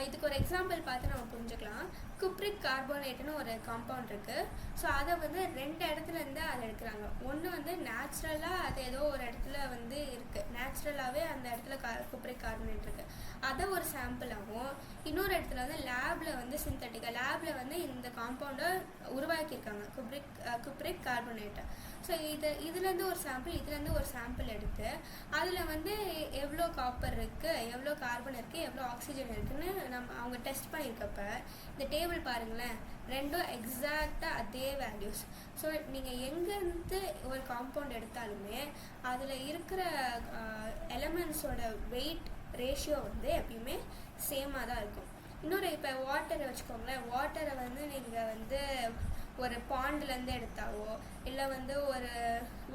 இதுக்கு ஒரு எக்ஸாம்பிள் பார்த்து நம்ம புரிஞ்சுக்கலாம். குப்ரிக் கார்போனேட்னு ஒரு காம்பவுண்ட் இருக்குது. ஸோ அதை வந்து 2 இடத்துலேருந்து அதை எடுக்கிறாங்க. ஒன்று வந்து நேச்சுரலாக அது ஏதோ ஒரு இடத்துல வந்து இருக்குது, நேச்சுரலாகவே அந்த இடத்துல குப்ரிக் கார்போனேட் இருக்குது, அதை ஒரு சாம்பிளாகவும், இன்னொரு இடத்துல வந்து லேபில் வந்து சிந்தட்டிக்காக லேபில் வந்து இந்த காம்பவுண்டை உருவாக்கியிருக்காங்க, குப்ரிக் கார்போனேட்டை. ஸோ இதுலேருந்து ஒரு சாம்பிள், இதுலேருந்து ஒரு சாம்பிள் எடுத்து அதில் வந்து எவ்வளோ காப்பர் இருக்குது, எவ்வளோ கார்பன் இருக்குது, எவ்வளோ ஆக்சிஜன் இருக்குதுன்னு அவங்க டெஸ்ட் பண்ணியிருக்கப்ப இந்த டேபிள் பாருங்களேன், ரெண்டும் எக்ஸாக்டாக அதே வேல்யூஸ். ஸோ நீங்கள் எங்கேருந்து ஒரு காம்பவுண்ட் எடுத்தாலுமே அதில் இருக்கிற எலமெண்ட்ஸோட வெயிட் ரேஷியோ வந்து எப்பயுமே சேமாக தான் இருக்கும். இன்னொரு இப்போ வாட்டரை வச்சுக்கோங்களேன், வாட்டரை வந்து நீங்கள் வந்து ஒரு பாண்ட்லேருந்து எடுத்தாவோ இல்லை வந்து ஒரு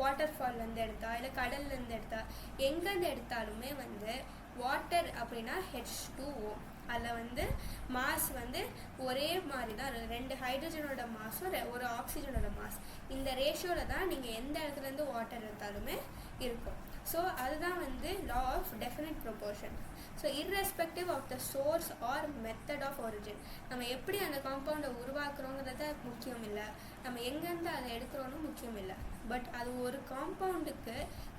வாட்டர் ஃபால்லேருந்து எடுத்தா இல்லை கடல்லேருந்து எடுத்தா எங்கேருந்து எடுத்தாலுமே வந்து வாட்டர் அப்படின்னா H2O, அதில் வந்து மாஸ் வந்து ஒரே மாதிரி தான், 2 ஹைட்ரஜனோட மாஸும் ஒரு ஆக்சிஜனோட மாஸ், இந்த ரேஷியோவில் தான் நீங்கள் எந்த இடத்துலேருந்து வாட்டர் எடுத்தாலுமே இருக்கும். ஸோ அதுதான் வந்து law of definite proportion. So irrespective of the source or method of origin, நம்ம எப்படி அந்த காம்பவுண்டை உருவாக்குறோங்கிறத முக்கியம் இல்லை, நம்ம எங்கேருந்து அதை எடுக்கிறோன்னு முக்கியம் இல்லை. பட் அது ஒரு காம்பவுண்டுக்கு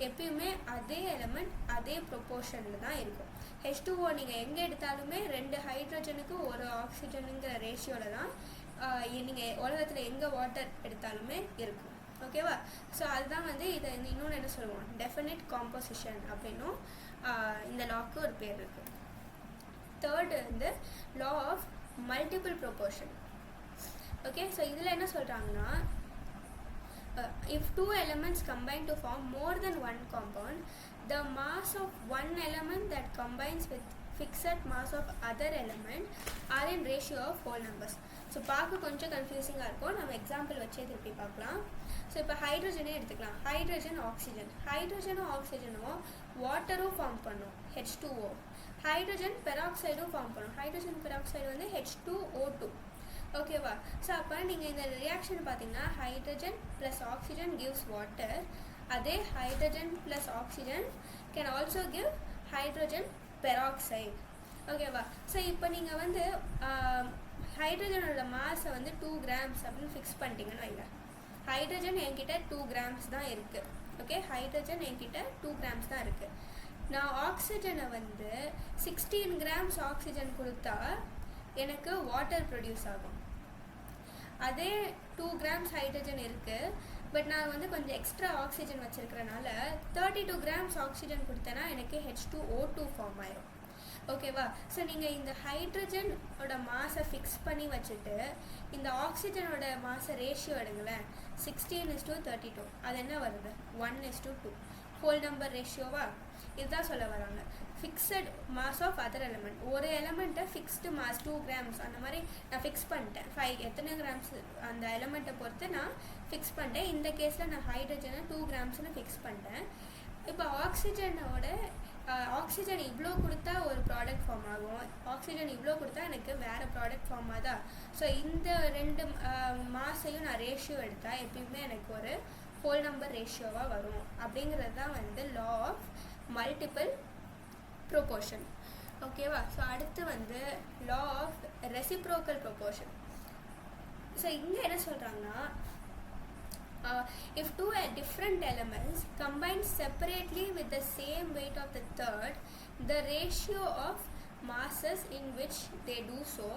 எப்பயுமே அதே எலமெண்ட் அதே ப்ரொப்போர்ஷனில் தான் இருக்கும். H2O நீங்கள் எங்கே எடுத்தாலுமே 2 ஹைட்ரஜனுக்கு ஒரு ஆக்சிஜனுங்கிற ரேஷியோவில் தான் நீங்கள் உலகத்தில் எங்கே வாட்டர் எடுத்தாலுமே இருக்கும். ஓகேவா? ஸோ அதுதான் வந்து இதை இன்னொன்று என்ன சொல்லுவோம், டெஃபினிட் காம்போசிஷன் அப்படின்னும் இந்த லாக்கு ஒரு பேர் இருக்குது. தேர்டு வந்து law of multiple proportion. Okay, so இதில் என்ன சொல்கிறாங்கன்னா, if 2 elements combine to form more than one compound, the mass of one element that combines with fixed mass of other element are in ratio of whole numbers. So பார்க்க கொஞ்சம் கன்ஃபியூசிங்காக இருக்கும், நம்ம example வச்சு திருப்பி பார்க்கலாம். ஸோ இப்போ ஹைட்ரஜனே எடுத்துக்கலாம், ஹைட்ரஜனும் ஆக்சிஜனும் வாட்டரும் form பண்ணும் H2O, ஹைட்ரஜன் பெராக்சைடும் ஃபார்ம் பண்ணும், ஹைட்ரஜன் பெராக்சைடு வந்து H2O2. ஓகேவா? ஸோ அப்போ நீங்கள் இந்த ரியாக்ஷன் பார்த்தீங்கன்னா hydrogen plus oxygen gives water, அதே hydrogen plus oxygen can also give hydrogen peroxide. ஓகேவா? ஸோ இப்போ நீங்கள் வந்து ஹைட்ரஜனோட மாஸை வந்து 2 கிராம்ஸ் அப்படின்னு ஃபிக்ஸ் பண்ணிட்டீங்கன்னு வைங்க. ஹைட்ரஜன் என்கிட்ட 2 கிராம்ஸ் தான் இருக்குது. ஓகே, ஹைட்ரஜன் என்கிட்ட 2 கிராம்ஸ் தான் இருக்குது. நான் ஆக்சிஜனை வந்து 16 கிராம்ஸ் ஆக்சிஜன் கொடுத்தா எனக்கு வாட்டர் ப்ரொடியூஸ் ஆகும். அதே 2 கிராம்ஸ் ஹைட்ரஜன் இருக்குது, பட் நான் வந்து கொஞ்சம் எக்ஸ்ட்ரா ஆக்சிஜன் வச்சுருக்கிறனால 32 கிராம்ஸ் ஆக்சிஜன் கொடுத்தேன்னா எனக்கு H2O2 ஃபார்ம் ஆயிடும். ஓகேவா? ஸோ நீங்கள் இந்த ஹைட்ரஜனோட மாஸை ஃபிக்ஸ் பண்ணி வச்சுட்டு இந்த ஆக்சிஜனோட மாஸை ரேஷியோ எடுங்களேன். 16:32. அது என்ன வருது? 1:2. ஹோல் நம்பர் ரேஷியோவா? இதுதான் சொல்ல வராங்க. Fixed mass of other element. ஒரு எலமெண்ட்டை ஃபிக்ஸ்டு மாஸ் 2 கிராம்ஸ் அந்த மாதிரி நான் ஃபிக்ஸ் பண்ணிட்டேன். 5 எத்தனை கிராம்ஸ் அந்த எலமெண்ட்டை பொறுத்து நான் ஃபிக்ஸ் பண்ணிட்டேன். இந்த கேஸில் நான் ஹைட்ரஜனை 2 கிராம்ஸ்னு ஃபிக்ஸ் பண்ணிட்டேன். இப்போ ஆக்சிஜன் இவ்வளோ கொடுத்தா ஒரு ப்ராடக்ட் ஃபார்ம் ஆகும், ஆக்சிஜன் இவ்வளோ கொடுத்தா எனக்கு வேறு ப்ராடக்ட் ஃபார்ம் ஆகுதா? ஸோ இந்த 2 மாஸையும் நான் ரேஷியோ எடுத்தால் எப்பயுமே எனக்கு ஒரு ஹோல் நம்பர் ரேஷியோவாக வரும். அப்படிங்கிறது தான் வந்து லா ஆஃப் மல்டிபிள் ப்ரொபோர்ஷன். ஓகேவா? ஸோ அடுத்து வந்து law of reciprocal proportion. So இங்கே என்ன சொல்கிறாங்கன்னா, if two different elements combine separately with the same weight of the third, the ratio of masses in which they do so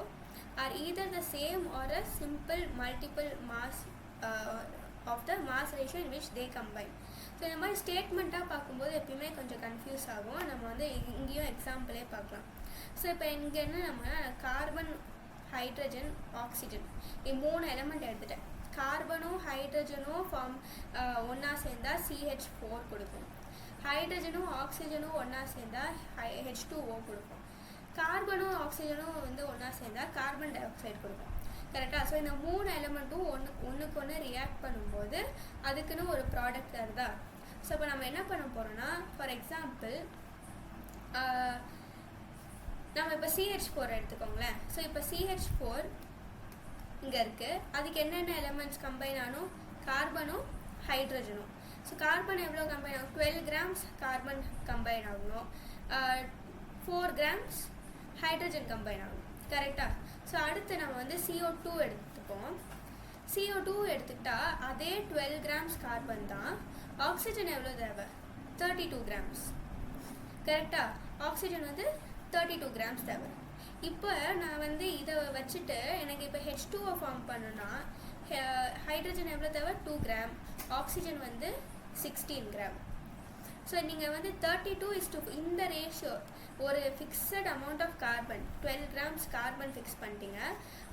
are either the same or a simple multiple mass of the mass ratio in which they combine. So இந்த மாதிரி ஸ்டேட்மெண்ட்டாக பார்க்கும்போது எப்பயுமே கொஞ்சம் confuse ஆகும். நம்ம வந்து இங்கேயும் எக்ஸாம்பிளே பார்க்கலாம். ஸோ இப்போ இங்கே என்ன, நம்ம கார்பன், ஹைட்ரஜன், ஆக்சிஜன் இது 3 எலமெண்ட் எடுத்துட்டேன். கார்பனும் ஹைட்ரஜனும் ஒன்றா சேர்ந்தால் CH4 கொடுக்கும். ஹைட்ரஜனும் ஆக்சிஜனும் ஒன்றா சேர்ந்தால் H2O கொடுக்கும். கார்பனும் ஆக்சிஜனும் வந்து ஒன்றா சேர்ந்தால் கார்பன் டை ஆக்சைடு கொடுக்கும். கரெக்டாக? ஸோ இந்த 3 எலமெண்ட்டும் ஒன்றுக்கு ஒன்று ரியாக்ட் பண்ணும்போது அதுக்குன்னு ஒரு ப்ராடக்ட் வருதா? ஸோ இப்போ நம்ம என்ன பண்ண போகிறோம்னா, ஃபார் எக்ஸாம்பிள் நம்ம இப்போ CH4 எடுத்துக்கோங்களேன். ஸோ இப்போ CH4 இங்கே இருக்குது. அதுக்கு என்னென்ன எலமெண்ட்ஸ் கம்பைன் ஆகணும்? கார்பனும் ஹைட்ரஜனும். ஸோ கார்பன் எவ்வளோ கம்பைன் ஆகும்? 12 கிராம்ஸ் கார்பன் கம்பைன் ஆகணும், 4 கிராம்ஸ் ஹைட்ரஜன் கம்பைன் ஆகணும். கரெக்டாக? ஸோ அடுத்து நம்ம வந்து CO2 எடுத்துப்போம். CO2 எடுத்துக்கிட்டா அதே 12 கிராம்ஸ் கார்பன் தான். ஆக்சிஜன் எவ்வளோ தேவை? 32 கிராம்ஸ். கரெக்டாக? ஆக்சிஜன் வந்து 32 கிராம்ஸ் தேவை. இப்போ நான் வந்து இதை வச்சுட்டு எனக்கு இப்போ H2O ஃபார்ம் பண்ணுன்னா ஹைட்ரஜன் எவ்வளோ தேவை? 2 கிராம். ஆக்சிஜன் வந்து 16 கிராம். ஸோ நீங்கள் வந்து 32:2 இந்த ரேஷியோ, ஒரு fixed amount of carbon 12 grams carbon fix பண்ணிட்டீங்க.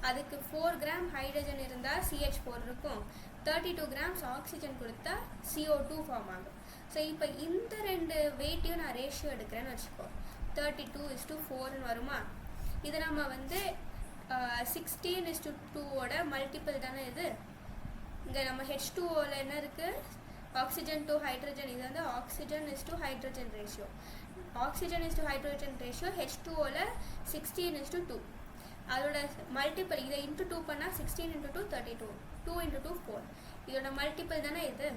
அதுக்கு 4 கிராம் ஹைட்ரஜன் இருந்தால் CH4 இருக்கும். 32 கிராம்ஸ் ஆக்சிஜன் கொடுத்தா CO2 ஃபார்ம் ஆகும். ஸோ இப்போ இந்த 2 வெயிட்டையும் நான் ரேஷியோ எடுக்கிறேன்னு வச்சுக்கோ. 32:4ன்னு வருமா? இது நம்ம வந்து 16:2 மல்டிபிள் தானே இது. இங்கே நம்ம H2Oவில் என்ன இருக்குது? Oxygen to hydrogen. இது வந்து oxygen to hydrogen ratio. Oxygen to hydrogen ratio H2Oவில் 16:2. அதோட மல்டிபிள் இதை இன்ட்டு 2 பண்ணால் 16 × 2 32. 2 × 2 4. இதோட மல்டிபிள் தானே இது.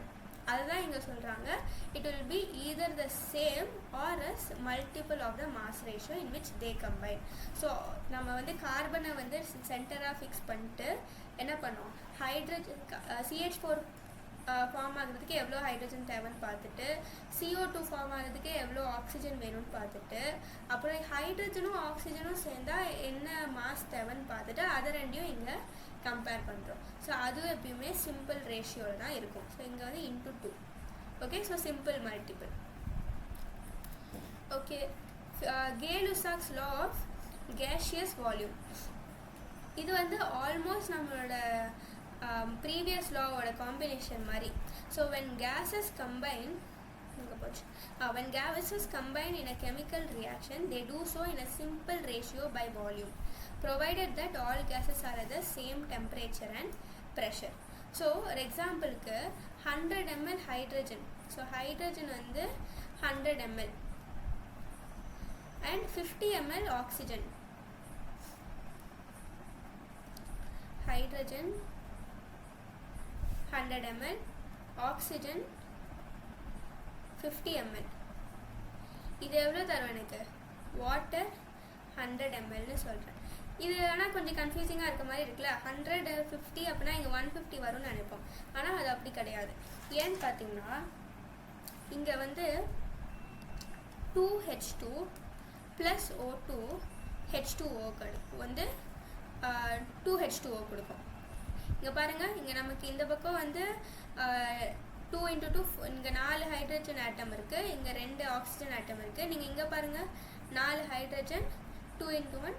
அதுதான் இங்கே சொல்கிறாங்க, it will be either the same or as multiple of the mass ratio in which they combine. So நம்ம வந்து கார்பனை வந்து சென்டராக ஃபிக்ஸ் பண்ணிட்டு என்ன பண்ணோம், ஹைட்ரஜன் CH4 ஃபார்ம் ஆகிறதுக்கு எவ்வளோ ஹைட்ரஜன் தேவைன்னு பார்த்துட்டு, CO2 ஃபார்ம் ஆகிறதுக்கு எவ்வளோ ஆக்சிஜன் வேணும்னு பார்த்துட்டு, அப்புறம் ஹைட்ரஜனும் ஆக்சிஜனும் சேர்ந்தால் என்ன மாஸ் தேவைன்னு பார்த்துட்டு அதை ரெண்டையும் இங்கே கம்பேர் பண்ணுறோம். ஸோ அதுவும் எப்பயுமே சிம்பிள் ரேஷியோவில் தான் இருக்கும். ஸோ இங்கே வந்து into 2. Okay, so simple multiple. Okay, Gay-Lussac's law of gaseous volume. இது வந்து ஆல்மோஸ்ட் நம்மளோட ப்ரீவியஸ் லாவோட காம்பினேஷன் மாதிரி. So when gases combine in a chemical reaction, they do so in a simple ratio by volume, provided that all gases are at the same temperature and pressure. So ஒரு எக்ஸாம்பிளுக்கு 100 ml hydrogen. So hydrogen வந்து 100 ml and 50 ml oxygen. Hydrogen 100 ml, oxygen 50 ml. இது எவ்வளோ தரும் எனக்கு? Water 100 mlன்னு சொல்கிறேன். இது ஆனால் கொஞ்சம் கன்ஃபியூசிங்காக இருக்க மாதிரி இருக்குல்ல. 100 50 அப்படின்னா இங்கே 150 வரும்னு நினைப்போம். ஆனால் அது அப்படி கிடையாது. ஏன்னு பார்த்தீங்கன்னா இங்கே வந்து 2H2 + O2 H2O வந்து 2H2O கொடுக்கும். இங்கே பாருங்கள், இங்கே நமக்கு இந்த பக்கம் வந்து 2 × 2 இங்கே 4 ஹைட்ரஜன் ஆட்டம் இருக்குது, இங்கே 2 ஆக்சிஜன் ஆட்டம் இருக்குது. நீங்கள் இங்கே பாருங்கள், 4 ஹைட்ரஜன் 2 × 1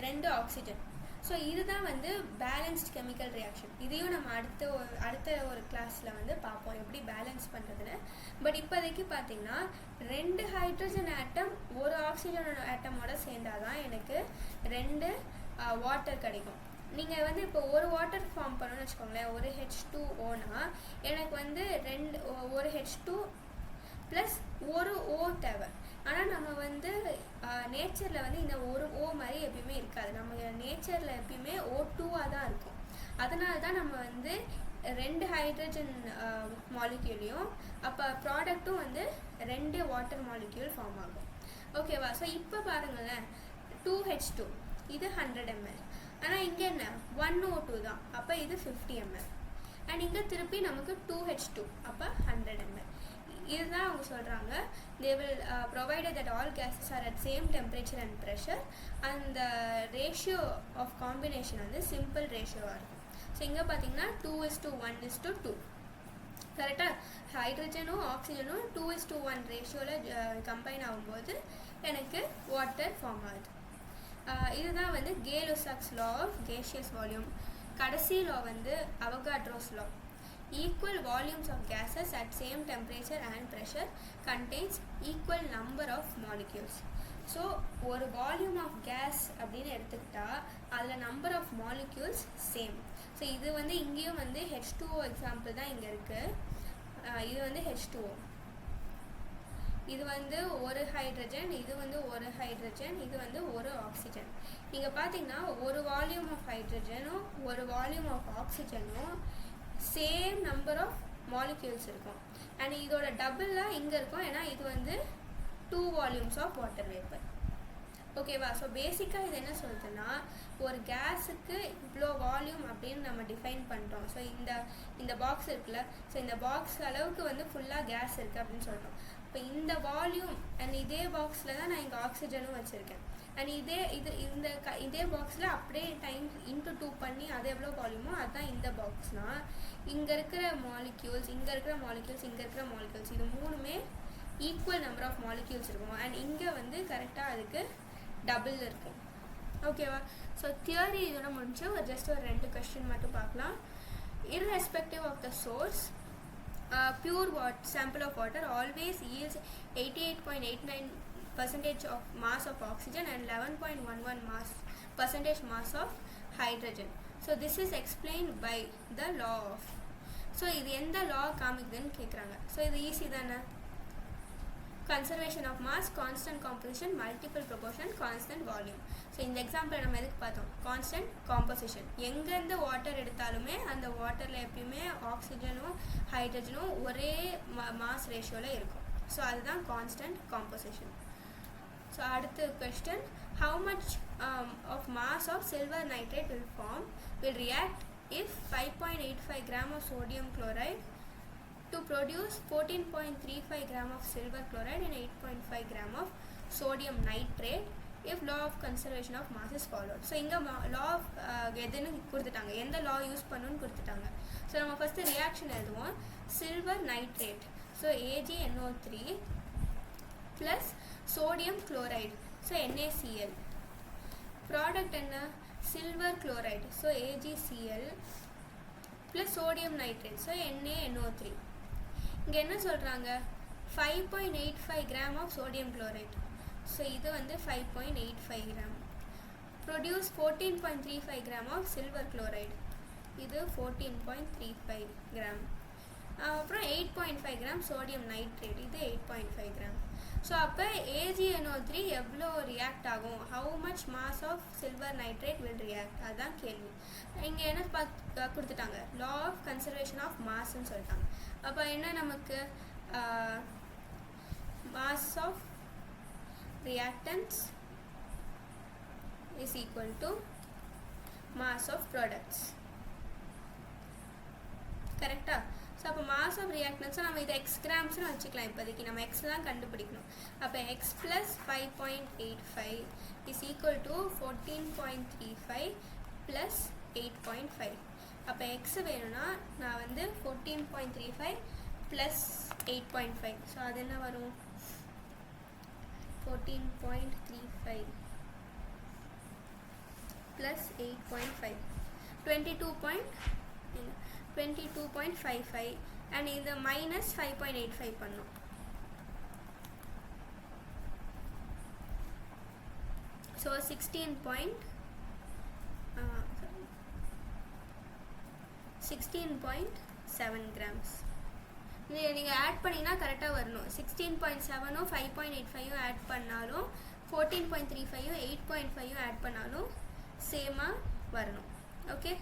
2 ஆக்சிஜன். ஸோ இதுதான் வந்து பேலன்ஸ்ட் கெமிக்கல் ரியாக்ஷன். இதையும் நம்ம அடுத்த ஒரு கிளாஸில் வந்து பார்ப்போம் எப்படி பேலன்ஸ் பண்ணுறதுன்னு. பட் இப்போதைக்கு பார்த்தீங்கன்னா 2 ஹைட்ரஜன் ஆட்டம் ஒரு ஆக்சிஜன் ஆட்டமோட சேர்ந்தாதான் எனக்கு 2 வாட்டர் கிடைக்கும். நீங்கள் வந்து இப்போ ஒரு வாட்டர் ஃபார்ம் பண்ணணும்னு வச்சுக்கோங்களேன், ஒரு H2Oனா எனக்கு வந்து ஒரு H2 ப்ளஸ் ஒரு O தேவை. ஆனால் நம்ம வந்து நேச்சரில் வந்து இந்த ஒரு O மாதிரி எப்பயுமே இருக்காது. நம்ம நேச்சரில் எப்பயுமே O2ஆக தான் இருக்கும். அதனால தான் நம்ம வந்து 2 ஹைட்ரஜன் மாலிக்யூலையும் அப்போ ப்ராடக்ட்டும் வந்து 2 வாட்டர் மாலிக்யூல் ஃபார்ம் ஆகும். ஓகேவா? ஸோ இப்போ பாருங்களேன், 2H2 இது 100 ml. ஆனால் இங்கே என்ன 1O2 தான், அப்போ இது 50 ml. அண்ட் இங்கே திருப்பி நமக்கு 2H2 அப்போ 100 ml. இதுதான் அவங்க சொல்கிறாங்க. they will provided that all gases are at same temperature and pressure and the ratio of combination வந்து simple ratioவாக இருக்கும். ஸோ இங்கே பார்த்தீங்கன்னா 2:1:2 கரெக்டாக ஹைட்ரஜனும் ஆக்சிஜனும் 2:1 ரேஷியோவில் கம்பைன் ஆகும்போது எனக்கு வாட்டர் ஃபார்ம் ஆகுது. இதுதான் வந்து Gay-Lussac's law of gaseous volume. கடைசி லா வந்து Avogadro's law. Equal volumes of gases at same temperature and pressure contains equal number of molecules. So ஒரு வால்யூம் ஆஃப் கேஸ் அப்படின்னு எடுத்துக்கிட்டா அதில் number of molecules same. So இது வந்து இங்கேயும் வந்து H2O எக்ஸாம்பிள் தான் இங்கே இருக்குது. இது வந்து H2O, இது வந்து ஒரு ஹைட்ரஜன், இது வந்து ஒரு ஹைட்ரஜன், இது வந்து ஒரு ஆக்சிஜன். நீங்கள் பார்த்தீங்கன்னா ஒரு வால்யூம் ஆஃப் ஹைட்ரஜனும் ஒரு வால்யூம் ஆஃப் ஆக்சிஜனும் சேம் நம்பர் ஆஃப் மாலிக்யூல்ஸ் இருக்கும். அண்ட் இதோட டபுளாக இங்கே இருக்கும், ஏன்னா இது வந்து 2 வால்யூம்ஸ் ஆஃப் வாட்டர் வேப்பர். ஓகேவா? ஸோ பேசிக்காக இது என்ன சொல்லுதுன்னா, ஒரு கேஸுக்கு இவ்வளோ வால்யூம் அப்படின்னு நம்ம டிஃபைன் பண்ணுறோம். ஸோ இந்த பாக்ஸ் இருக்குல்ல, ஸோ இந்த பாக்ஸ் அளவுக்கு வந்து ஃபுல்லாக கேஸ் இருக்குது அப்படின்னு சொல்கிறோம். இப்போ இந்த வால்யூம் அண்ட் இதே பாக்ஸில் தான் நான் இங்கே ஆக்சிஜனும் வச்சுருக்கேன். அண்ட் இதே பாக்ஸில் அப்படியே டைம் இன்ட்டு 2 பண்ணி அது எவ்வளோ வால்யூமோ அதுதான் இந்த பாக்ஸ்னால் இங்கே இருக்கிற மாலிக்யூல்ஸ், இங்கே இருக்கிற மாலிக்யூல்ஸ், இங்கே இருக்கிற மாலிக்யூல்ஸ், இது மூணுமே ஈக்குவல் நம்பர் ஆஃப் மாலிக்யூல்ஸ் இருக்கும். அண்ட் இங்கே வந்து கரெக்டாக அதுக்கு டபுள் இருக்கும். ஓகேவா? ஸோ தியரி இதோட முடிஞ்சு ஜஸ்ட் ஒரு 2 கொஸ்டின் மட்டும் பார்க்கலாம். irrespective of the source, pure sample of water always yields 88.89% of mass of oxygen and 11.11% mass of hydrogen. So this is explained by the law of. So இது எந்த law காமிக்குதுன்னு கேட்குறாங்க. So இது easy தானே. Conservation of mass, constant composition, multiple proportion, constant volume. So இந்த example நம்ம எதுக்கு பார்த்தோம்? Constant composition. எங்கேருந்து வாட்டர் எடுத்தாலுமே அந்த வாட்டரில் எப்பயுமே ஆக்சிஜனும் ஹைட்ரஜனும் ஒரே மாஸ் ரேஷியோவில் இருக்கும். ஸோ அதுதான் கான்ஸ்டன்ட் காம்போசிஷன். ஸோ அடுத்த question, how much of mass of silver nitrate will react if 5.85 gram of sodium chloride to produce 14.35 gram of silver chloride and 8.5 gram of sodium nitrate if law of conservation of mass is followed. So இங்கே law of எதுன்னு கொடுத்துட்டாங்க, எந்த law use பண்ணணும்னு கொடுத்துட்டாங்க. So நம்ம first reaction எழுதுவோம். Silver nitrate, so AgNO3 plus sodium chloride, so NaCl. Product என்ன? Silver chloride, so AgCl plus sodium nitrate, so NaNO3. இங்கே என்ன சொல்கிறாங்க? 5.85 gram of sodium chloride. So இது வந்து 5.85 gram. Produce 14.35 gram of silver chloride, இது 14.35 gram. அப்புறம் 8.5 gram sodium nitrate, இது 8.5 gram. So அப்போ AgNO3 எவ்வளோ ரியாக்ட் ஆகும்? How much mass of silver nitrate will react, அதுதான் கேள்வி. இங்கே என்ன கொடுத்துட்டாங்க? லா ஆஃப் கன்சர்வேஷன் ஆஃப் மாஸ்ன்னு சொல்லிட்டாங்க. அப்போ என்ன நமக்கு? Mass of reactants is equal to mass of products. கரெக்டா? ஸோ அப்போ மாஸ் ஆஃப் ரியாக்டன்ஸை நம்ம இதை எக்ஸ் கிராம்ஸ்னு வச்சுக்கலாம். இப்போதைக்கு நம்ம எக்ஸ் தான் கண்டுபிடிக்கணும். அப்போ X plus 5.85 is equal to 14.35 plus 8.5. அப்போ எக்ஸ் வேணும்னா நான் வந்து 14.35 ப்ளஸ் 8.5. ஸோ அது என்ன வரும்? 14.35 plus 8.5 22.55 and இந்த minus 5.85 பண்ணும். So 16.7 grams. நீங்கள் ஆட் பண்ணிங்கன்னா கரெக்டாக வரணும். 16.7 5.85 ஆட் பண்ணாலும் 14.35 8.5 ஆட் பண்ணாலும் சேமாக வரணும். ஓகே.